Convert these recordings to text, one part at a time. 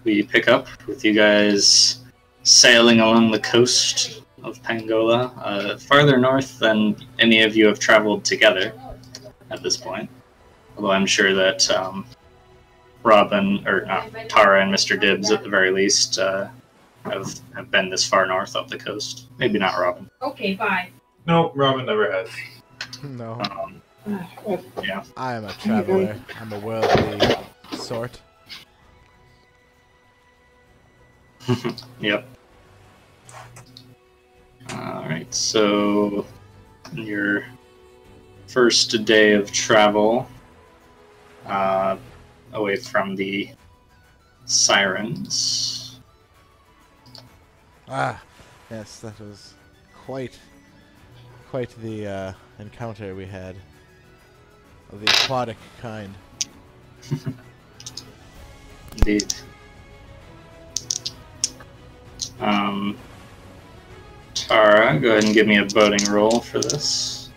we pick up with you guys sailing along the coast of Pangola, farther north than any of you have traveled together at this point. Although I'm sure that Robin, or Tara and Mr. Dibbs at the very least, have been this far north up the coast. Maybe not Robin. Okay, bye. No, Robin never has. No. Yeah. I am a traveler. I'm a worldly sort. Yep. Alright, so your first day of travel away from the sirens. Ah, yes, that was quite the encounter we had of the aquatic kind. Indeed. Tara, go ahead and give me a boating roll for this.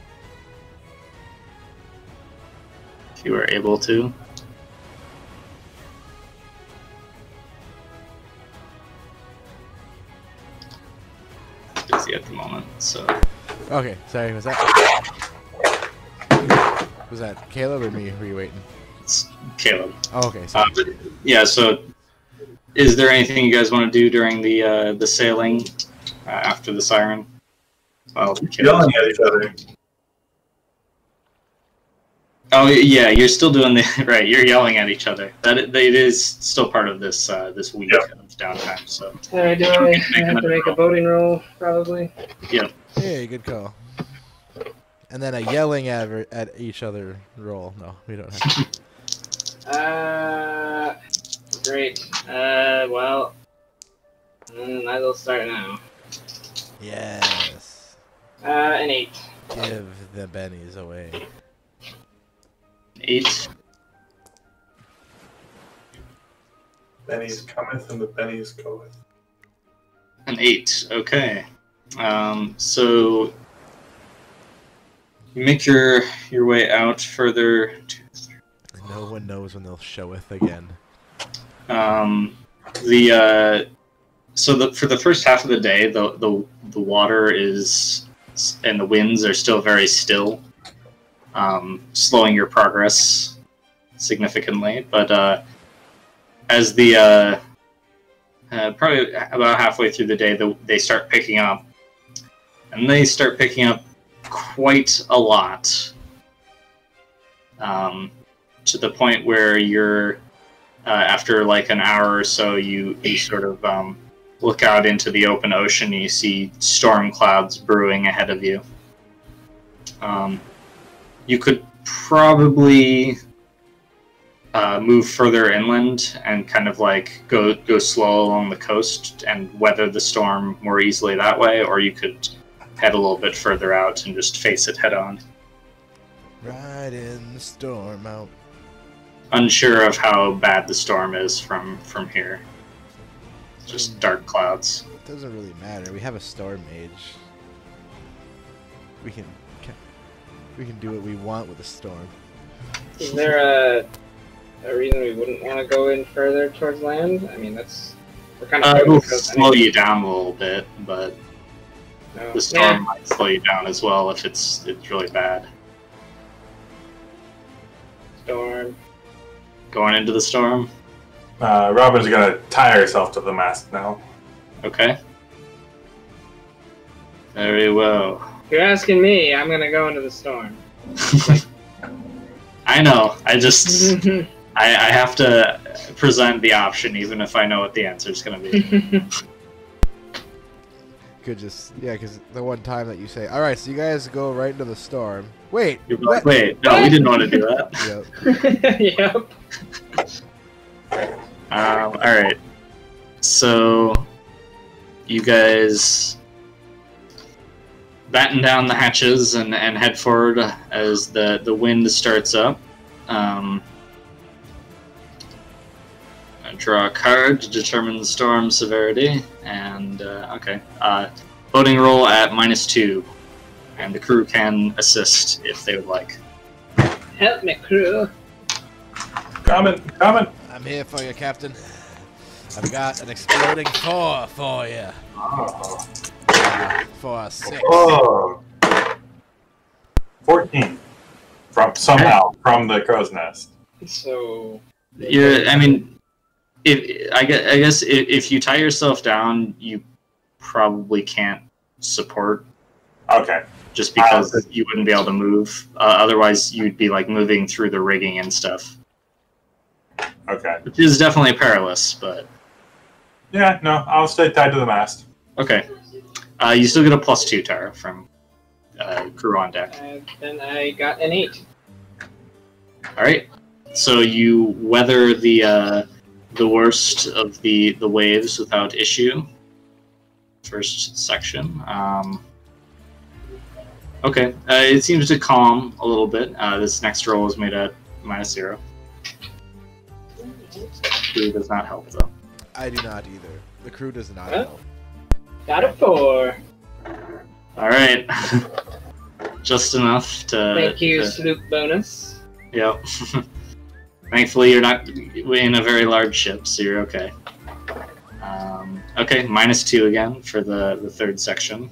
If you are able to. Busy at the moment, so. Okay, sorry, was that Caleb or me? Were you waiting? It's Caleb. Oh, okay. Sorry. Yeah, so is there anything you guys want to do during the sailing after the siren? Well, Yelling at each other. Oh yeah, you're still doing the right. You're yelling at each other. That it is still part of this this week of downtime. So. Do I have to make a boating roll? Probably. Yeah. Hey, good call. And then a yelling at each other roll. No, we don't have to. Great. Well, might as well start now. Yes. An 8. Give the bennies away. 8. Benny's cometh and the Benny's goeth. An 8. Okay. So you make your way out further. No one knows when they'll showeth again. For the first half of the day, the water is and the winds are still very still, slowing your progress significantly. But as the probably about halfway through the day, they start picking up, and they start picking up quite a lot, to the point where you're after like an hour or so, you sort of look out into the open ocean and you see storm clouds brewing ahead of you. You could probably move further inland and kind of like go slow along the coast and weather the storm more easily that way, or you could head a little bit further out and just face it head on. Right in the storm out. Unsure of how bad the storm is from here. Just dark clouds. It doesn't really matter. We have a storm mage. We can do what we want with a storm. Is there a reason we wouldn't want to go in further towards land? I mean, we're kind of. It'll slow you down a little bit, but the storm might slow you down as well if it's really bad. Storm. Going into the storm. Robin's gonna tie herself to the mast now. Okay. Very well. If you're asking me, I'm gonna go into the storm. I know. I just I have to present the option even if I know what the answer is going to be. Could just because the one time that you say, "All right, so you guys go right into the storm." Wait. Wait. No, we didn't want to do that. Yep. Yep. All right. So you guys batten down the hatches and head forward as the wind starts up. Draw a card to determine the storm severity, and okay. Boating roll at -2, and the crew can assist if they would like. Help me, crew. Coming. I'm here for you, Captain. I've got an exploding 4 for you. Oh. For 6. Oh. 14. From the crow's nest. So. Yeah, I mean, I guess if you tie yourself down, you probably can't support. Okay. Just because you wouldn't be able to move. Otherwise, you'd be like moving through the rigging and stuff. Okay. Which is definitely perilous, but Yeah, no, I'll stay tied to the mast. okay. You still get a +2, Tara, from crew on deck. Then I got an 8. All right. So you weather the worst of the waves without issue. First section. Okay. It seems to calm a little bit. This next roll is made at -0. Crew does not help though. I do not either. The crew does not Huh? help. Got a 4. All right. Just enough to. Thank you, sloop bonus. Yep. Thankfully, you're not in a very large ship, so you're okay. Okay, -2 again for the third section.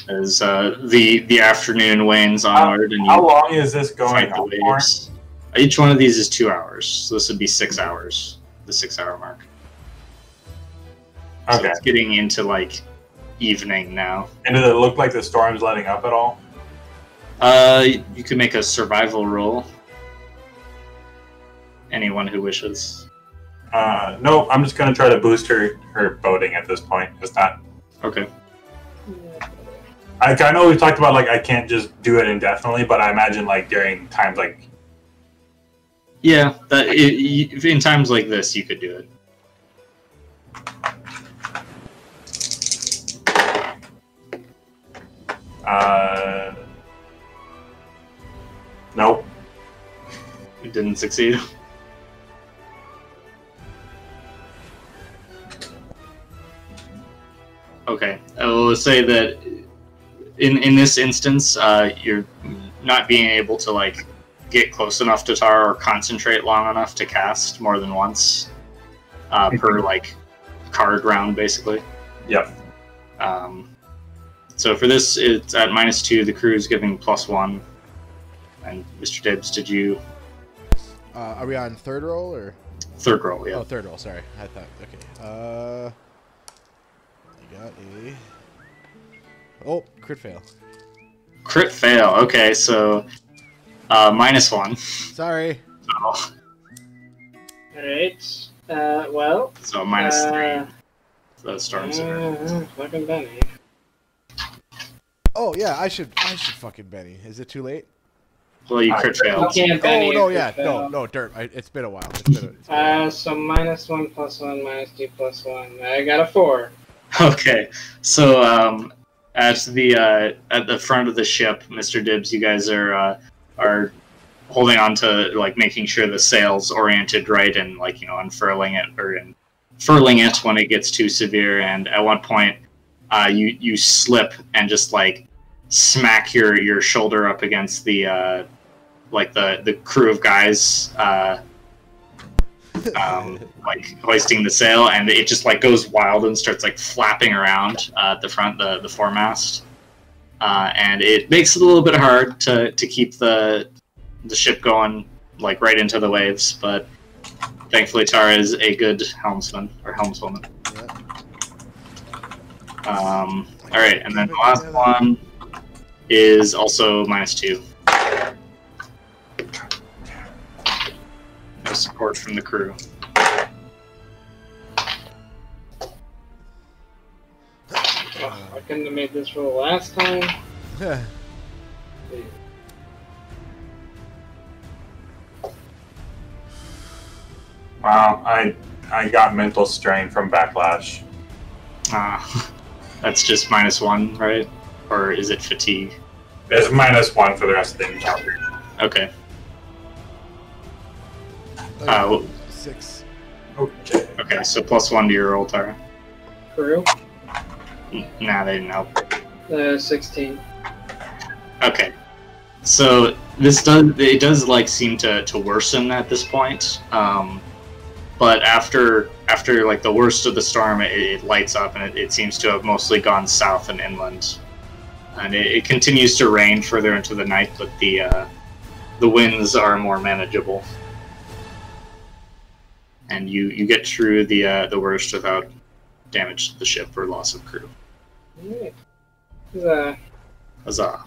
As the afternoon wanes onward, and How you long is this going fight the on for? waves. Each one of these is 2 hours, so this would be 6 hours. The 6-hour mark. So Okay. it's getting into like evening now. And does it look like the storm's letting up at all? You could make a survival roll. Anyone who wishes. No, I'm just gonna try to boost her boating at this point. It's not. Okay. I know we've talked about like I can't just do it indefinitely, but I imagine like during times like. Yeah, in times like this, you could do it. Nope. It didn't succeed. Okay, I will say that in this instance, you're not being able to like get close enough to Tara or concentrate long enough to cast more than once per like card round, basically. Yep. So for this, it's at -2. The crew is giving +1. And Mr. Dibbs, did you? Are we on third roll or? Third roll, yeah. Oh, third roll. Sorry, I thought. Okay. I got a. Oh, crit fail. Crit fail. Okay, so -1. Sorry. So, Alright. Well. so -3. The storms are. Fucking Benny. Oh yeah, I should fucking Benny. Is it too late? Well, you crit failed. You can't Benny. Oh no, if yeah, you fail. no, dirt. It's been a while. It's been a So -1 +1 -2 +1. I got a 4. Okay, so at the front of the ship, Mr. Dibbs, you guys are holding on to like making sure the sail's oriented right and like unfurling it or furling it when it gets too severe. And at one point, you slip and just like smack your shoulder up against the crew of guys. Like hoisting the sail, and it just like goes wild and starts like flapping around at the front, the foremast, and it makes it a little bit hard to keep the ship going like right into the waves. But thankfully, Tara is a good helmsman or helmswoman. All right, and then the last one is also -2. No support from the crew. I couldn't have made this roll last time. Wow, I got mental strain from backlash. That's just -1, right? Or is it fatigue? There's -1 for the rest of the encounter. Okay. 6. Okay. Okay, so +1 to your roll, Tara. Crew. Nah, they didn't help. 16. Okay. So it does like seem to worsen at this point. But after like the worst of the storm, it lights up, and it seems to have mostly gone south and inland. And it continues to rain further into the night, but the winds are more manageable. And you get through the worst without damage to the ship or loss of crew. Alright. Huzzah. Huzzah.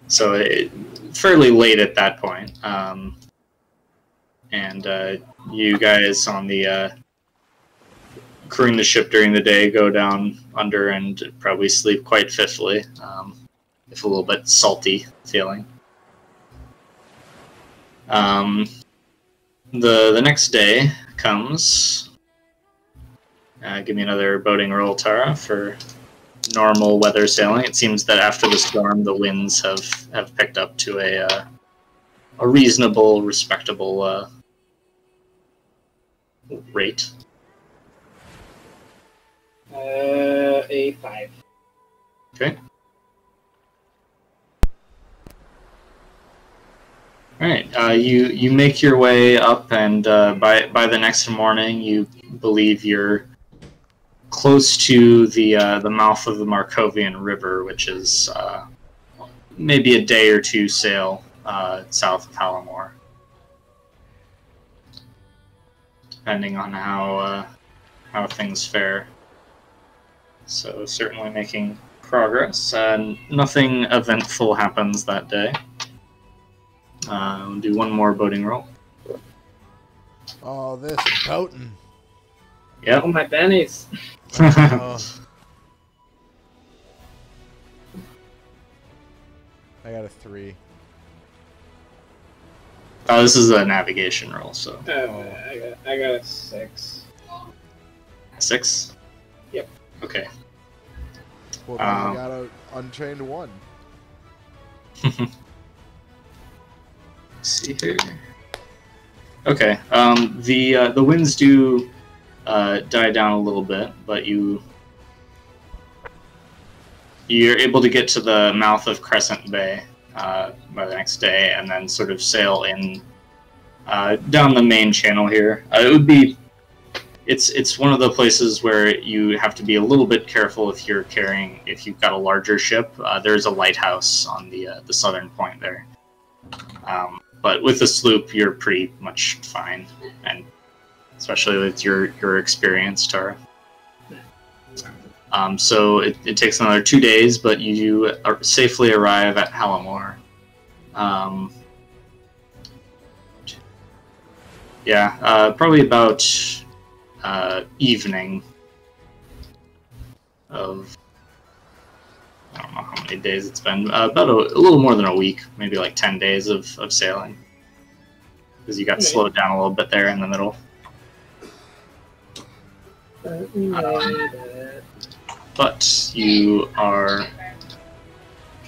So fairly late at that point. And you guys on the crewing the ship during the day go down under and probably sleep quite fitfully, if a little bit salty feeling. The next day comes. Give me another boating roll, Tara, for normal weather sailing. It seems that after the storm, the winds have picked up to a reasonable, respectable rate. A 5. Okay. All right. You make your way up, and by the next morning, you believe you're close to the mouth of the Markovian River, which is maybe a day or two sail south of Halamore, depending on how things fare. So certainly making progress. Nothing eventful happens that day. We'll do one more boating roll. Oh, this boating. Yep. Oh, my bennies. Oh. I got a 3. This is a navigation roll, so. I got a 6. 6? Yep. Okay. Well, then I got a untrained 1. Let's see here. Okay. The winds do die down a little bit, but you're able to get to the mouth of Crescent Bay by the next day, and then sort of sail in down the main channel here. It's one of the places where you have to be a little bit careful if you've got a larger ship. There's a lighthouse on the southern point there. But with the sloop, you're pretty much fine, and especially with your experience, Tara. So it takes another 2 days, but you safely arrive at Halamore. Probably about evening of, I don't know how many days it's been, about a little more than a week, maybe like 10 days of sailing, because you got slowed down a little bit there in the middle. But you are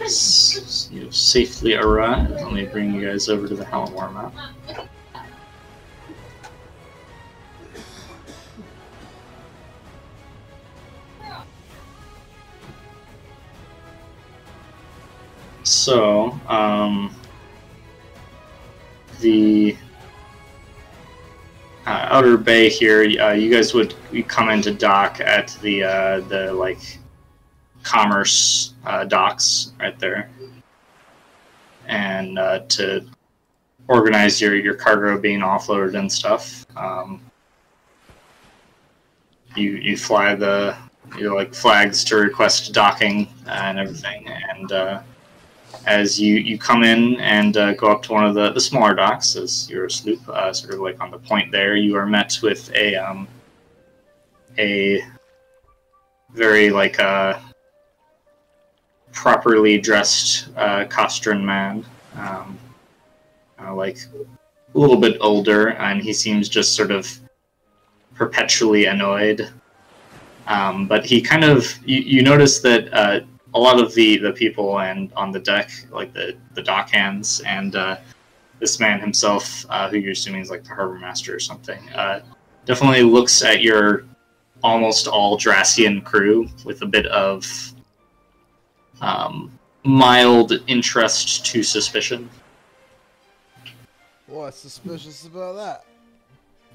safely arrived. Let me bring you guys over to the Halamore map. So, the outer bay here, you guys would come into dock at the like commerce docks right there, and to organize your cargo being offloaded and stuff. You fly like flags to request docking and everything, and as you come in and go up to one of the smaller docks, as your sloop sort of like on the point there, you are met with a very like properly dressed Costran man, like a little bit older, and he seems just sort of perpetually annoyed. But he kind of you notice that a lot of the people and on the deck, like the dock hands, and this man himself, who you're assuming is like the harbor master or something, definitely looks at your almost all Drassian crew with a bit of mild interest to suspicion. What's suspicious about that?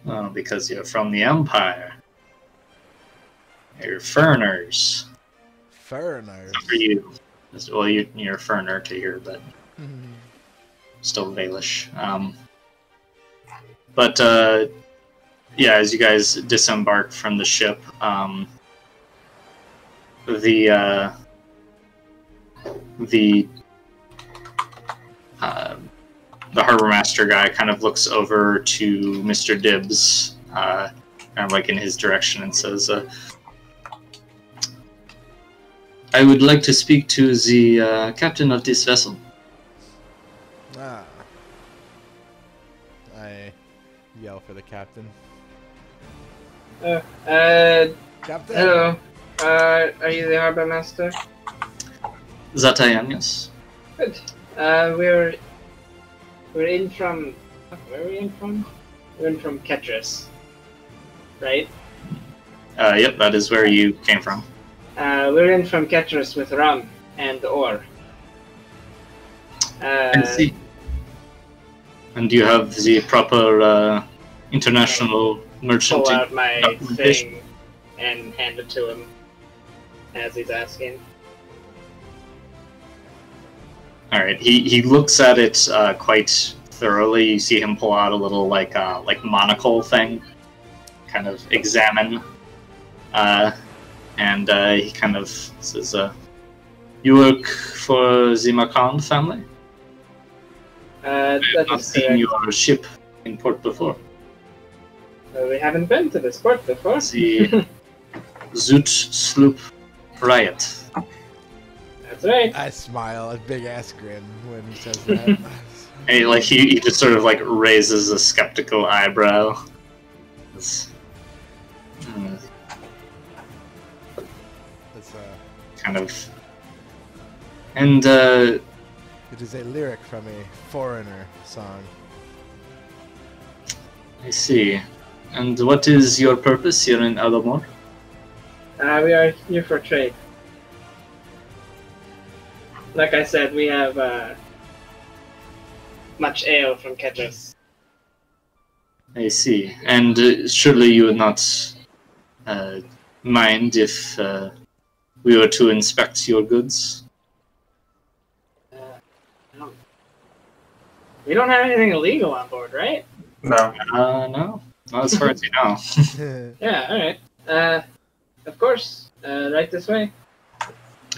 Well, because you're from the Empire. You're foreigners. Foreigners. For you. Well, you're a foreigner to here, but still Valish. But yeah, as you guys disembark from the ship, the harbor master guy kind of looks over to Mr. Dibbs, kind of like in his direction, and says, I would like to speak to the captain of this vessel. Ah. I yell for the captain. Captain? Hello. Are you the harbor master? That I am, yes. Good. We're in from... Where are we in from? We're in from Ketris. Right? Yep, that is where you came from. We're in from Ketris with rum and ore. I see. And you have the proper international merchant Pull out my documentation? thing and hand it to him as he's asking. Alright, he looks at it quite thoroughly. You see him pull out a little like monocle thing, kind of examine, and he kind of says, "You work for the Macan family? I have not seen your ship in port before. We haven't been to this port before. The Zoot sloop Riot." That's right. I smile, a big ass grin when he says that. And he just sort of like raises a skeptical eyebrow. It's, It's kind of, and it is a lyric from a foreigner song. I see. And what is your purpose here in Alamore? We are here for trade. Like I said, we have much ale from Ketris. I see. And surely you would not mind if we were to inspect your goods? We don't have anything illegal on board, right? No. No. Not as far as you know. Yeah, alright. Of course. Right this way.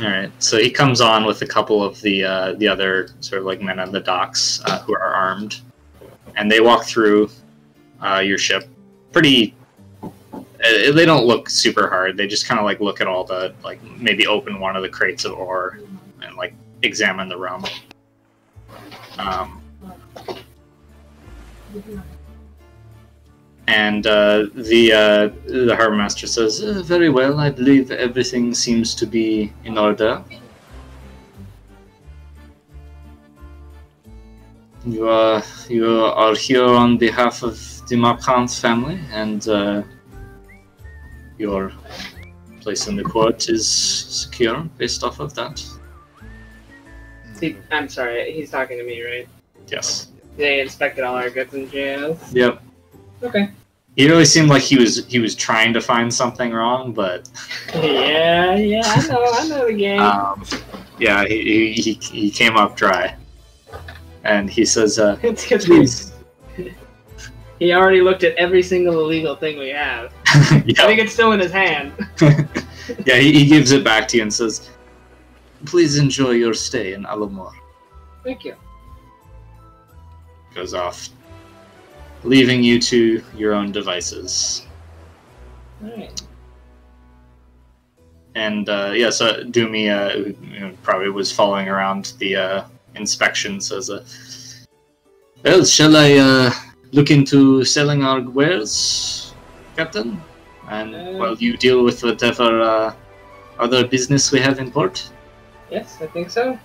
Alright, so he comes on with a couple of the other sort of like men on the docks who are armed. And they walk through your ship. Pretty... they don't look super hard. They just kind of like look at all the... like maybe open one of the crates of ore and like examine the rum. And the harbor master says, "Very well. I believe everything seems to be in order. You are here on behalf of the Marquand family, and your place in the court is secure based off of that." See, I'm sorry, he's talking to me, right? Yes. They inspected all our goods and jails. Yep. Okay. He really seemed like he was trying to find something wrong, but Yeah, I know the game. yeah, he came up dry, and he says, It's because "Please." he already looked at every single illegal thing we have. I think it's still in his hand. Yeah, he gives it back to you and says, "Please enjoy your stay in Alamore." Thank you. Goes off, leaving you to your own devices. Alright. And yeah, so Doomy, who probably was following around the inspection, says, "Well, shall I look into selling our wares, Captain? And while you deal with whatever other business we have in port?" Yes, I think so.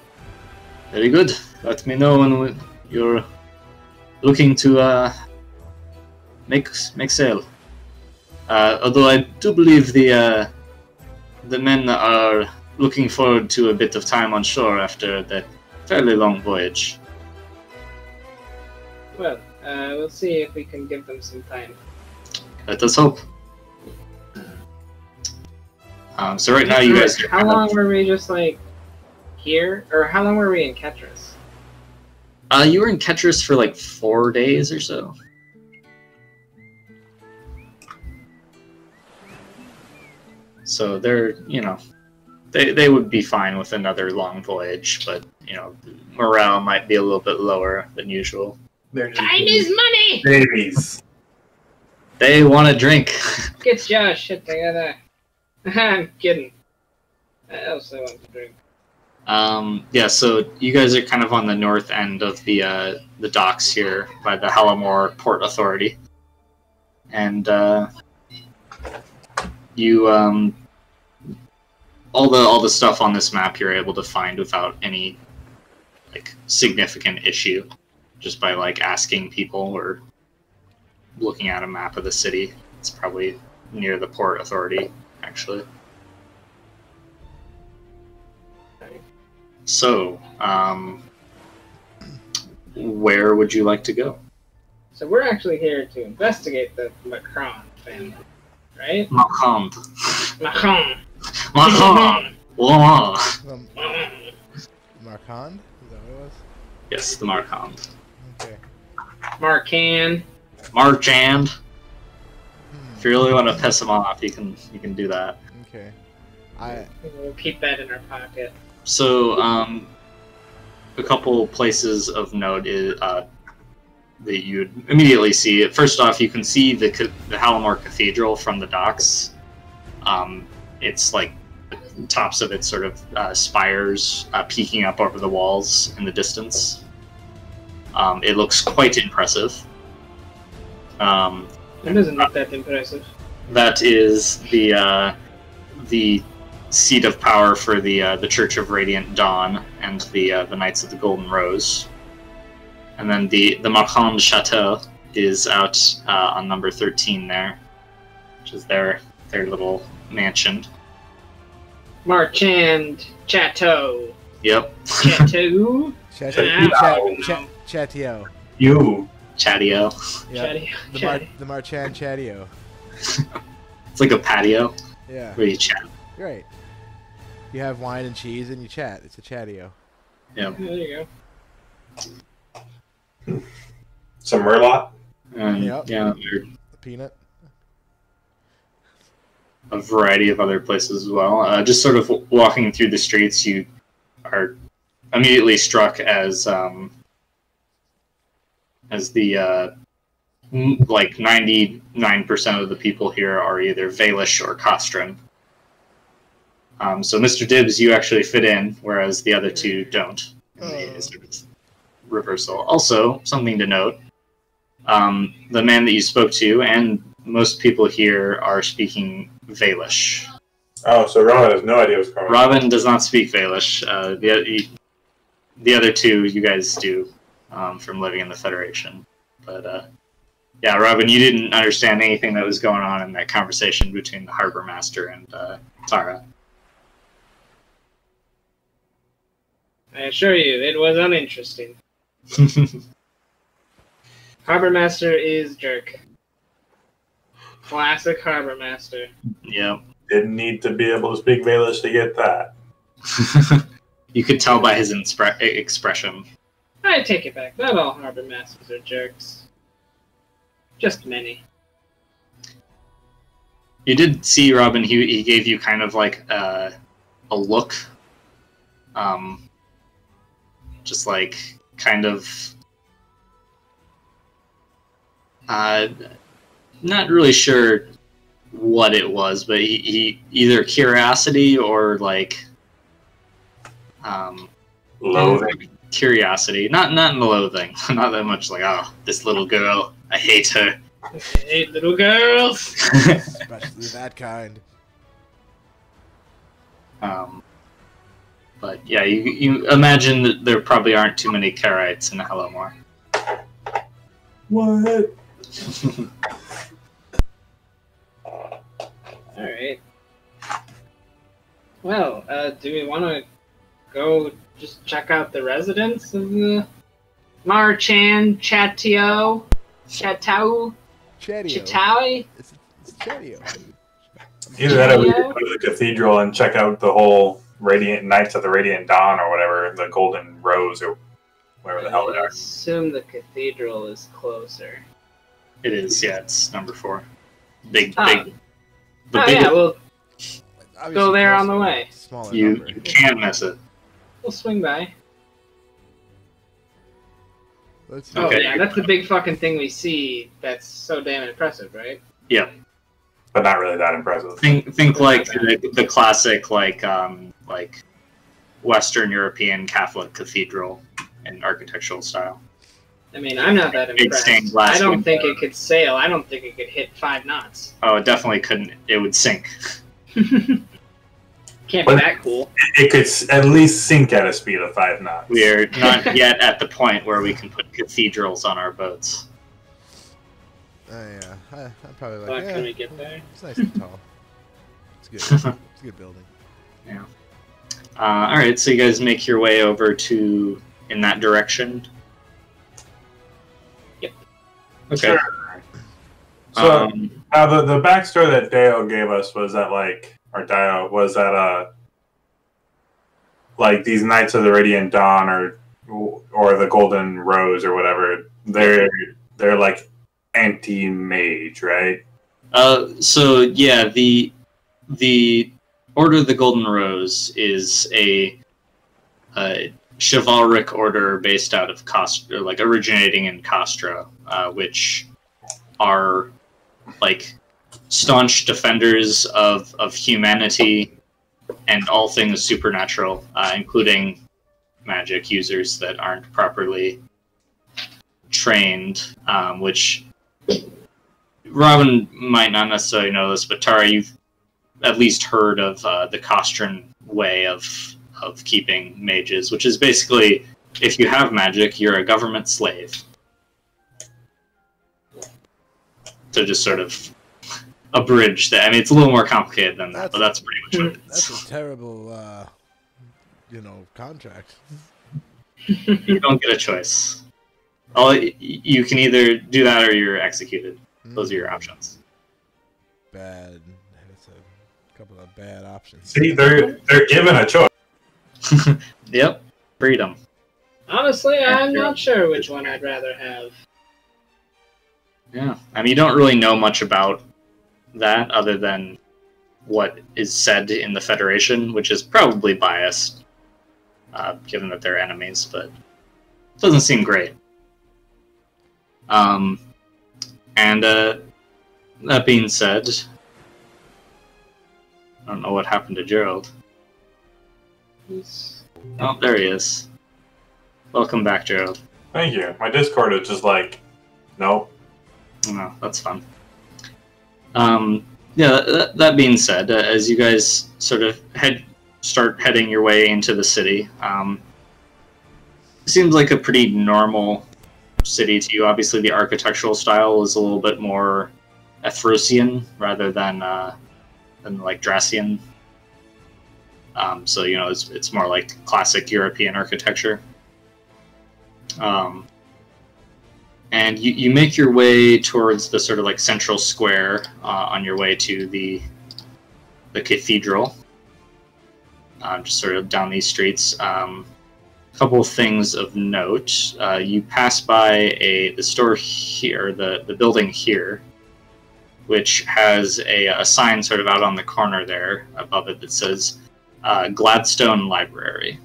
Very good. Let me know when you're looking to make sail. Although I do believe the men are looking forward to a bit of time on shore after that fairly long voyage. Well, we'll see if we can give them some time. Let us hope. So right now you guys are How long were we just like here, or how long were we in Ketras? You were in Ketras for like 4 days or so. So they're, you know, they would be fine with another long voyage, but, you know, morale might be a little bit lower than usual. Time is money! Babies. They want to drink. Get your shit together. I'm kidding. I also want to drink. Yeah, so you guys are kind of on the north end of the docks here by the Hallamore Port Authority. And, you, all the stuff on this map you're able to find without any, like, significant issue. Just by, like, asking people or looking at a map of the city. It's probably near the Port Authority, actually. So, where would you like to go? So we're actually here to investigate the Macron family, right? Macron. Macron. Macron. Wow. Marcond? Is that what it was? Yes, the Marcond. Okay. Marcan. Marchand. If you really want to piss him off, you can do that. Okay. We'll keep that in our pocket. So, a couple places of note is that you'd immediately see. First off, you can see the Hallamore Cathedral from the docks. It's like the tops of it sort of spires peeking up over the walls in the distance. It looks quite impressive. It doesn't look that impressive. That is the seat of power for the Church of Radiant Dawn and the Knights of the Golden Rose. And then the Marchand Chateau is out on number 13 there, which is their little mansion. Marchand Chateau. Yep. Chateau. Chatio. You. Chatio. Yeah. The Marchand Chatio. It's like a patio Yeah. where you chat. Right. You have wine and cheese and you chat. It's a chatio. Yep. There you go. Some Merlot. And Yep. yeah, there are A peanut. a variety of other places as well. Just sort of walking through the streets, you are immediately struck as the like 99% of the people here are either Valish or Costrin. So Mr. Dibbs, you actually fit in, whereas the other two don't. In the sort of reversal. Also, something to note, the man that you spoke to and most people here are speaking Valish. Oh, so Robin has no idea what's going on. Robin does not speak Valish. The other two, you guys do, from living in the Federation. But, yeah, Robin, you didn't understand anything that was going on in that conversation between the Harbor Master and Tara. I assure you, it was uninteresting. Harbor Master is jerk. Classic Harbor Master. Yep. Didn't need to be able to speak Valish to get that. You could tell by his expression. I take it back. Not all Harbor Masters are jerks. Just many. You did see Robin. He gave you kind of like a look, just like kind of not really sure what it was, but he either curiosity or like Loathing. Curiosity, not in the loathing, not that much like, oh, this little girl, I hate her. I hate little girls. Especially that kind. But yeah, you imagine that there probably aren't too many Karites in Hallamore. What? Alright. Well, do we want to go just check out the residence of the Marchan Chatio? Chataui? It's Chatio. Either that or we could go to the cathedral and check out the whole Radiant Knights of the Radiant Dawn or whatever, the Golden Rose or whatever the hell they I are. assume the cathedral is closer. It is, yeah. It's number 4. Big. Yeah, we'll Obviously go there on the closer, way. Smaller You number. can't miss it. We'll swing by. Let's Oh Okay. yeah, that's the big fucking thing we see. That's so damn impressive, right? Yeah. But not really that impressive. Think like the classic like Western European Catholic cathedral in architectural style. I mean, I'm not that Big stained impressed. glass I don't window. think it could sail. I don't think it could hit 5 knots. Oh, it definitely couldn't. It would sink. Can't be that cool. It could at least sink at a speed of 5 knots. We are not yet at the point where we can put cathedrals on our boats. Yeah, I'm probably like, But yeah, can we get there? it's nice and tall. It's good. It's a good building. All right, so you guys make your way over to in that direction. Yep. Okay. Sure. So Um, now the backstory that Deo gave us was that like these Knights of the Radiant Dawn or the Golden Rose or whatever, they're like anti-mage, right? so yeah, the Order of the Golden Rose is a chivalric order based out of Castra, like originating in Castra, which are like staunch defenders of humanity and all things supernatural, including magic users that aren't properly trained, which Robin might not necessarily know this, but Tara, you've at least heard of the Castran way of keeping mages, which is basically, if you have magic, you're a government slave. To just sort of abridge that. I mean, it's a little more complicated than that, but that's pretty much what it That's is. a terrible, contract. You don't get a choice. You can either do that or you're executed. Those are your options. Bad. That's a couple of bad options. See, they're given a choice. Yep, freedom. Honestly, I'm not sure which one I'd rather have. Yeah, I mean, you don't really know much about that other than what is said in the Federation, which is probably biased, given that they're enemies, but it doesn't seem great. And that being said, I don't know what happened to Gerald. Oh, there he is. Welcome back, Gerald. Thank you. My Discord is just like, nope. No, that's fun. Yeah, that being said, as you guys sort of start heading your way into the city, it seems like a pretty normal city to you. Obviously, the architectural style is a little bit more Ethrosian rather than like Dracian. So, it's more like classic European architecture. And you make your way towards the sort of like central square on your way to the cathedral. Just sort of down these streets. A couple of things of note. You pass by the store here, the building here, which has a sign sort of out on the corner there above it that says Gladstone Library.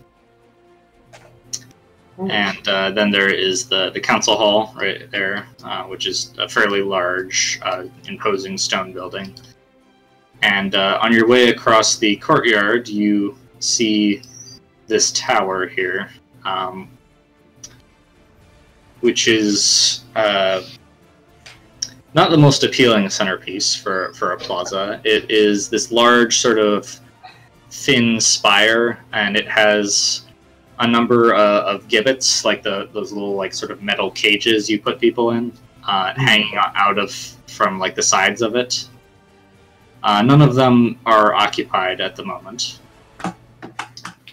And then there is the council hall right there, which is a fairly large, imposing stone building. And on your way across the courtyard, you see this tower here, which is not the most appealing centerpiece for a plaza. It is this large sort of thin spire, and it has a number of gibbets, like those little like sort of metal cages you put people in, hanging out from like the sides of it. None of them are occupied at the moment.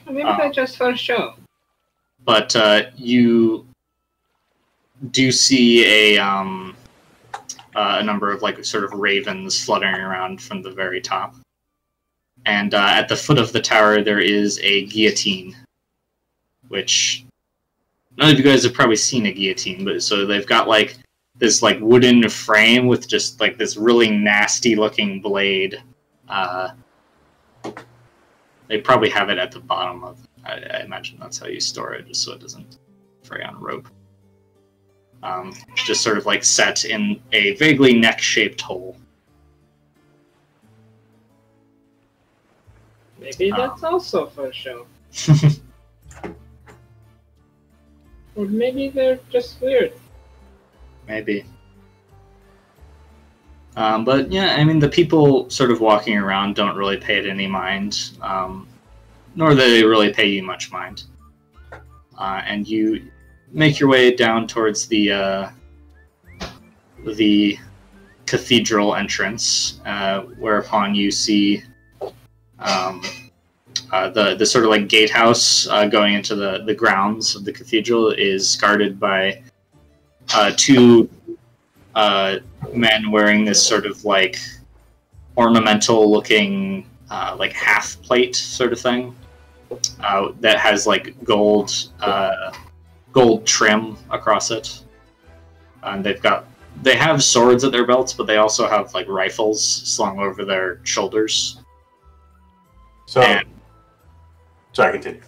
Maybe they're just for show. But you do see a number of like sort of ravens fluttering around from the very top. And at the foot of the tower, there is a guillotine, which none of you guys have probably seen a guillotine, but so they've got like this like wooden frame with just like this really nasty looking blade. They probably have it at the bottom of. I imagine that's how you store it, just so it doesn't fray on rope. Just sort of like set in a vaguely neck-shaped hole. Maybe that's also for show. Or maybe they're just weird. Maybe. But yeah, I mean, the people sort of walking around don't really pay it any mind, nor do they really pay you much mind. And you make your way down towards the cathedral entrance, whereupon you see the sort of like gatehouse going into the grounds of the cathedral is guarded by two men wearing this sort of like ornamental looking like half plate sort of thing that has like gold trim across it, and they have swords at their belts, but they also have like rifles slung over their shoulders. So, sorry, continue.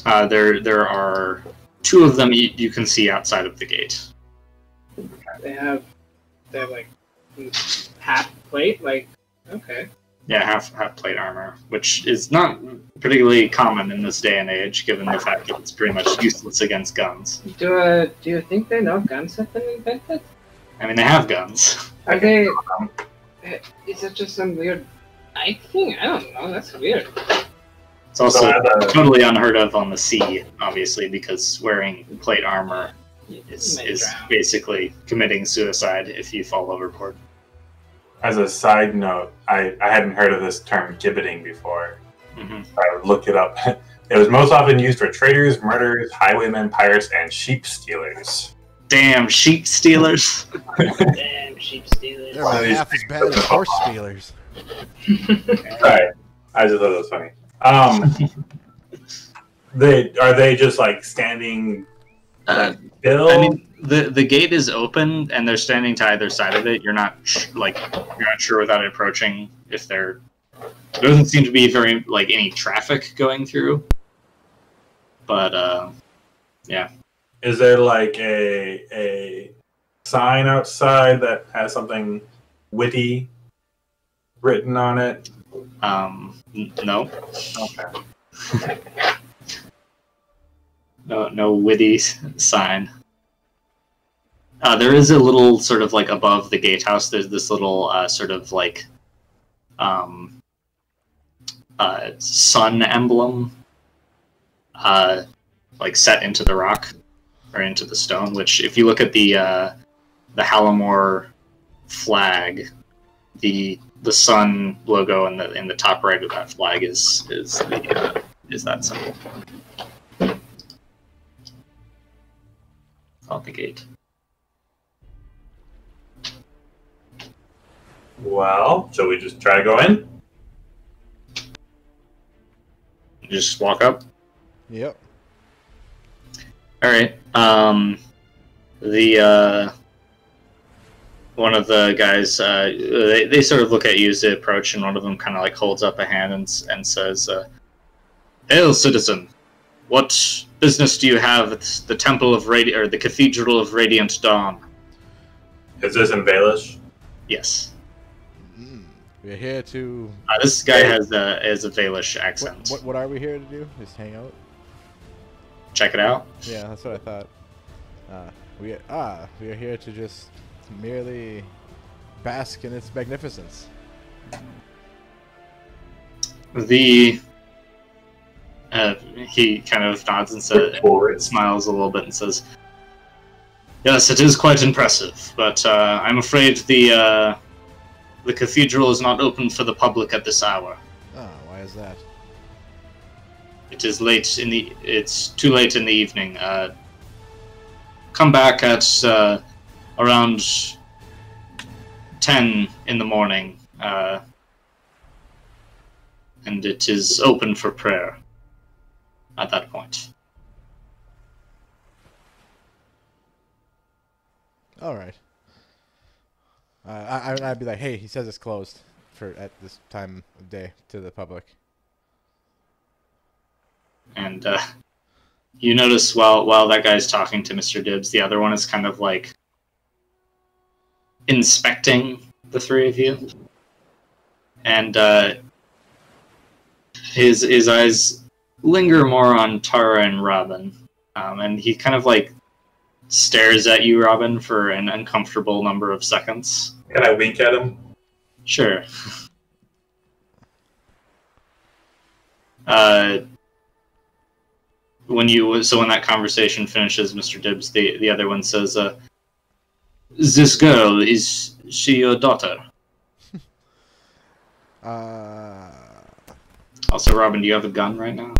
There are two of them you can see outside of the gate. They have like half plate, like okay. Yeah, half plate armor, which is not particularly common in this day and age, given the fact that it's pretty much useless against guns. Do you think they know guns have been invented? I mean, they have guns. Are they? Is it just some weird night thing? I don't know. That's weird. It's also totally unheard of on the sea, obviously, because wearing plate armor is basically committing suicide if you fall overboard. As a side note, I hadn't heard of this term gibbeting before. Mm-hmm. I looked it up. It was most often used for traders, murderers, highwaymen, pirates, and sheep stealers. Damn sheep stealers! Damn sheep stealers! They're about half as bad as horse stealers. Right. I just thought that was funny. Are they just like standing still? I mean, the gate is open and they're standing to either side of it. You're not sure without approaching if there doesn't seem to be very like any traffic going through. But yeah. Is there like a sign outside that has something witty written on it? No. Okay. No witty sign. There is a little sort of like above the gatehouse. There's this little sort of like sun emblem, like set into the rock or into the stone. Which, if you look at the Hallamore flag, the sun logo in the top right of that flag is that symbol. On the gate. Well, shall we just try to go in? Just walk up. Yep. All right. One of the guys, they sort of look at you as they approach, and one of them kind of like holds up a hand and says, "Hail, citizen! What business do you have at the Temple of the Cathedral of Radiant Dawn?" Is this in Baelish? Yes. We're here to... this guy has a Baelish accent. What are we here to do? Just hang out? Check it out. Yeah, that's what I thought. We are here to just merely bask in its magnificence. He kind of nods and smiles a little bit and says, "Yes, it is quite impressive, but I'm afraid the cathedral is not open for the public at this hour." Ah, why is that? It is late in the. It's too late in the evening. Come back at around 10 in the morning, and it is open for prayer at that point. All right. I'd be like, hey, he says it's closed at this time of day to the public. And you notice while that guy's talking to Mr. Dibbs, the other one is kind of like inspecting the three of you, and his eyes linger more on Tara and Robin, and he kind of like stares at you, Robin, for an uncomfortable number of seconds. Can I wink at him? Sure. When that conversation finishes, Mr. Dibbs, the other one says, "This girl, is she your daughter?" Also, Robin, do you have a gun right now?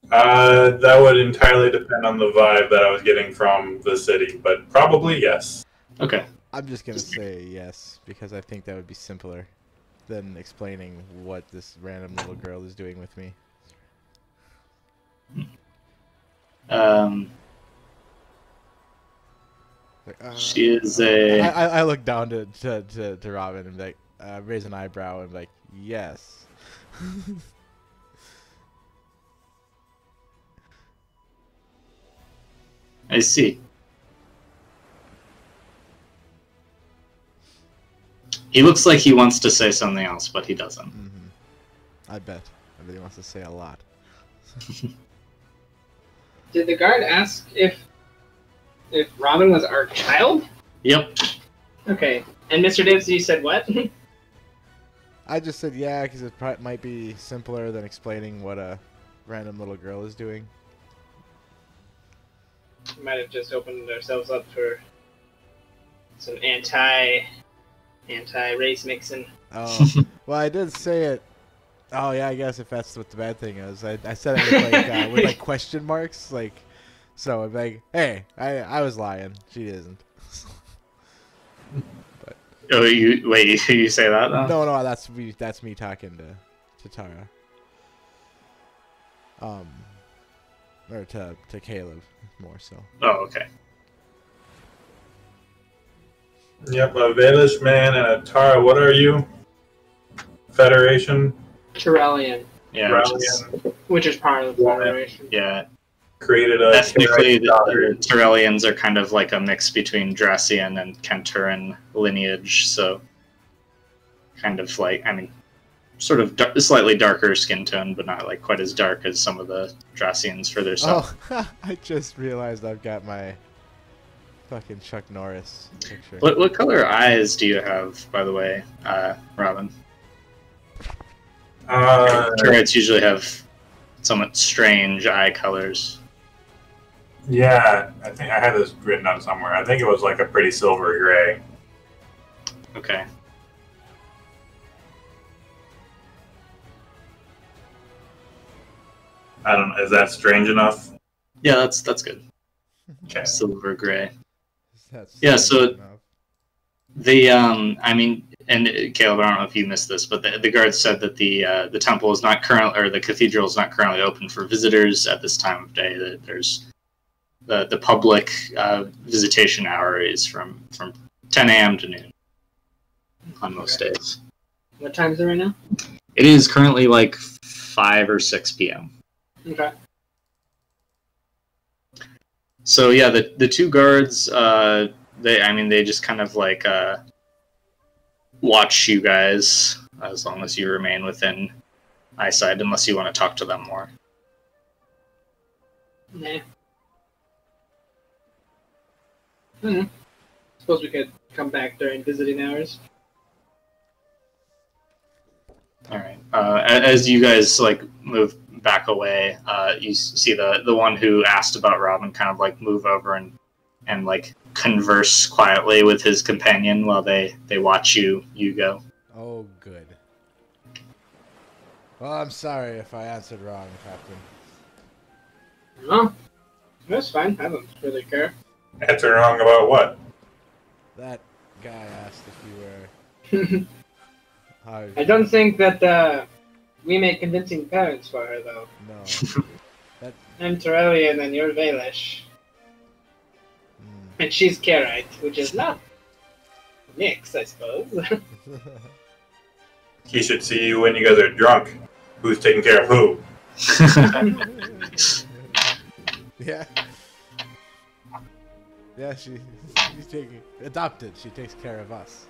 That would entirely depend on the vibe that I was getting from the city, but probably yes. Okay. I'm just gonna say yes because I think that would be simpler than explaining what this random little girl is doing with me. She is a. I look down to Robin and like raise an eyebrow and like yes. I see. He looks like he wants to say something else, but he doesn't. Mm-hmm. I bet. I bet he wants to say a lot. Did the guard ask if Robin was our child? Yep. Okay. And Mr. Dibbs, you said what? I just said yeah because it might be simpler than explaining what a random little girl is doing. We might have just opened ourselves up for some anti-race mixing. Oh, well, I did say it. Oh yeah, I guess if that's what the bad thing is, I said it with like with like question marks, like so. I'm like, hey, I was lying. She isn't. But, oh, you say that? Though? No, that's me talking to Tara. Or to Caleb more so. Oh, okay. Yep, a Valish man and a Tara. What are you? Federation? Tyrellian. Yeah, Which is part of the Federation. Yeah. Created a... Ethnically, the Tyrellians are kind of like a mix between Dracian and Canturan lineage, so kind of like, I mean, sort of slightly darker skin tone, but not like quite as dark as some of the Dracians further south. Oh, I just realized I've got my fucking Chuck Norris picture. What color eyes do you have, by the way, Robin? Turrets usually have somewhat strange eye colors. Yeah, I think I had this written down somewhere. I think it was like a pretty silver gray. Okay. I don't know. Is that strange enough? Yeah, that's good. Okay. Silver gray. That's Yeah, so enough. the I mean, and Caleb, I don't know if you missed this, but the guards said that the temple is not currently, or the cathedral is not currently open for visitors at this time of day. That there's the public visitation hour is from 10 a.m. to noon on most days. What time is it right now? It is currently like 5 or 6 p.m. Okay. So yeah, the two guards, they just kind of like watch you guys as long as you remain within eyesight, unless you want to talk to them more. Nah. Suppose we could come back during visiting hours. All right. As you guys like move back away, you see the one who asked about Robin kind of like move over and like converse quietly with his companion while they watch you go. Oh, good. Well, I'm sorry if I answered wrong, Captain. No, that's fine. I don't really care. Answer wrong about what? That guy asked if you were. I don't think that we make convincing parents for her, though. No. I'm Torellian and you're Valish. And she's Karite, which is not Nyx, I suppose. He should see you when you guys are drunk. Who's taking care of who? Yeah. Yeah, she's taking adopted. She takes care of us.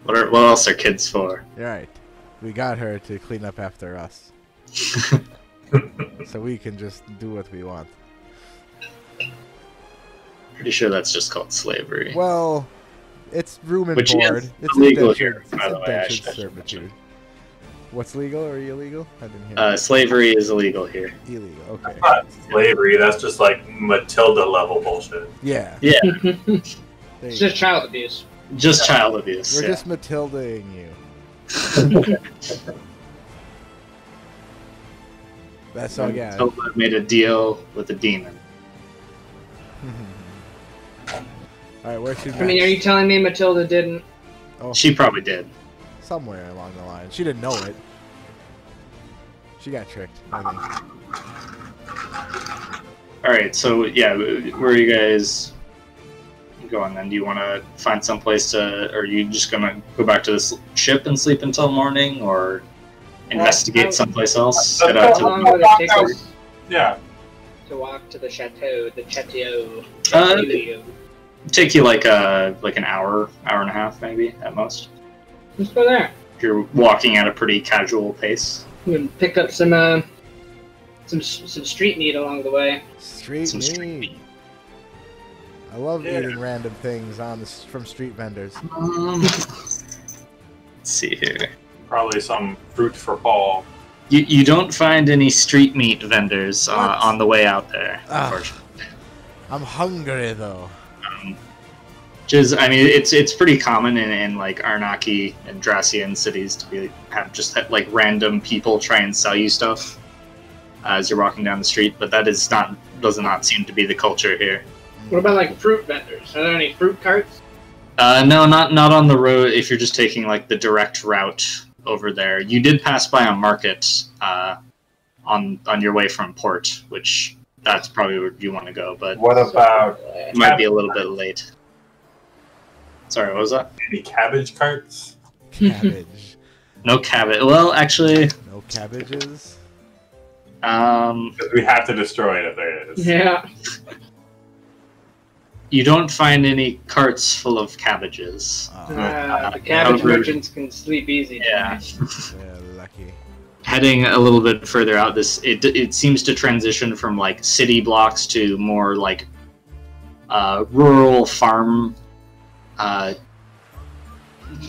What else are kids for? You're right. We got her to clean up after us, so we can just do what we want. Pretty sure that's just called slavery. Well, it's room and Which board. is It's illegal indentured, here, by the it's way, I indentured should servitude. What's legal or illegal? I didn't hear. Slavery is illegal here. Illegal. Okay. That's not slavery. That's just like Matilda level bullshit. Yeah. Yeah, there It's you just child abuse. just child abuse. We're yeah. just Matildaing you. That's all, yeah. Matilda made a deal with a demon. Alright, where to next? I mean, are you telling me Matilda didn't? Oh, She probably did. somewhere along the line. She didn't know it. She got tricked, I think. Alright, so yeah, where are you guys going then? Do you want to find someplace to, or are you just going to go back to this ship and sleep until morning, or investigate someplace else? Head out How long to would it take us Yeah. to walk to the chateau, the Chatio? take you like an hour and a half maybe at most. Let's go there. If you're walking at a pretty casual pace. We can pick up some street meat along the way. Street Some street meat. meat. I love Yeah. eating random things from street vendors. Let's see here. Probably some fruit for Paul. You don't find any street meat vendors What? on the way out there, Ah. unfortunately. I'm hungry though. Which is, I mean, it's pretty common in like Arnaki and Dracian cities to have like random people try and sell you stuff as you're walking down the street, but that does not seem to be the culture here. What about like fruit vendors? Are there any fruit carts? No, not on the road. If you're just taking like the direct route over there, you did pass by a market on your way from port, which that's probably where you want to go, but What about it might be a little bit late. Sorry, what was that? any cabbage carts? Cabbage. No cabbage. Well, actually, No cabbages. Because we have to destroy it if there is. Yeah. you don't find any carts full of cabbages. Oh, The cabbage However- merchants can sleep easy. Yeah. yeah, lucky. Heading a little bit further out, it seems to transition from like city blocks to more like rural farm, not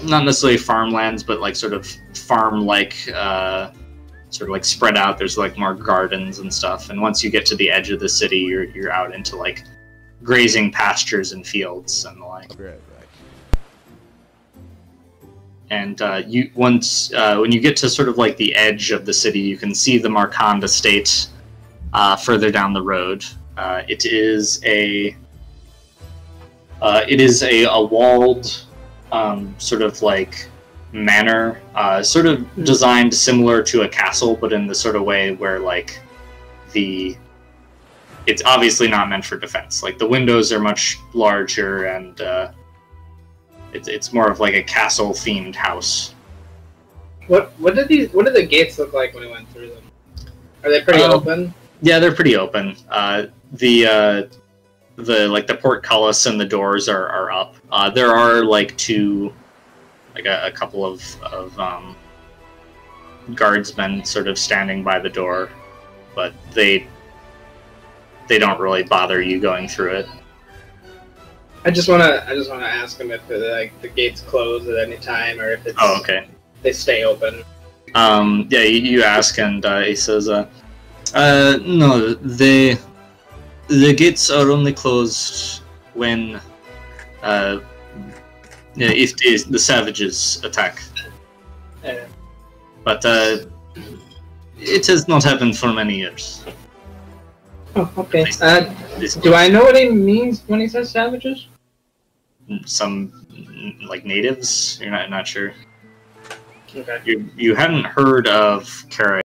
necessarily farmlands, but like sort of farm-like, sort of like spread out. There's like more gardens and stuff. And once you get to the edge of the city, you're out into like grazing pastures and fields and the like. I'll be right back. And when you get to sort of like the edge of the city, you can see the Markand estate further down the road. It is a walled sort of like manor, sort of designed similar to a castle, but in the sort of way where like it's obviously not meant for defense. Like the windows are much larger and it's more of like a castle themed house. What did the gates look like when we went through them? Are they pretty open? Yeah, they're pretty open. The portcullis and the doors are up. There are like a couple of guardsmen sort of standing by the door, but they don't really bother you going through it. I just wanna ask them if the gates close at any time or if it's Okay. they stay open. Yeah, you ask, and he says, no, the gates are only closed when if the savages attack. But it has not happened for many years. Oh, okay. Do I know what he means when he says savages? Some like natives. You're not sure. Okay. You hadn't heard of Kara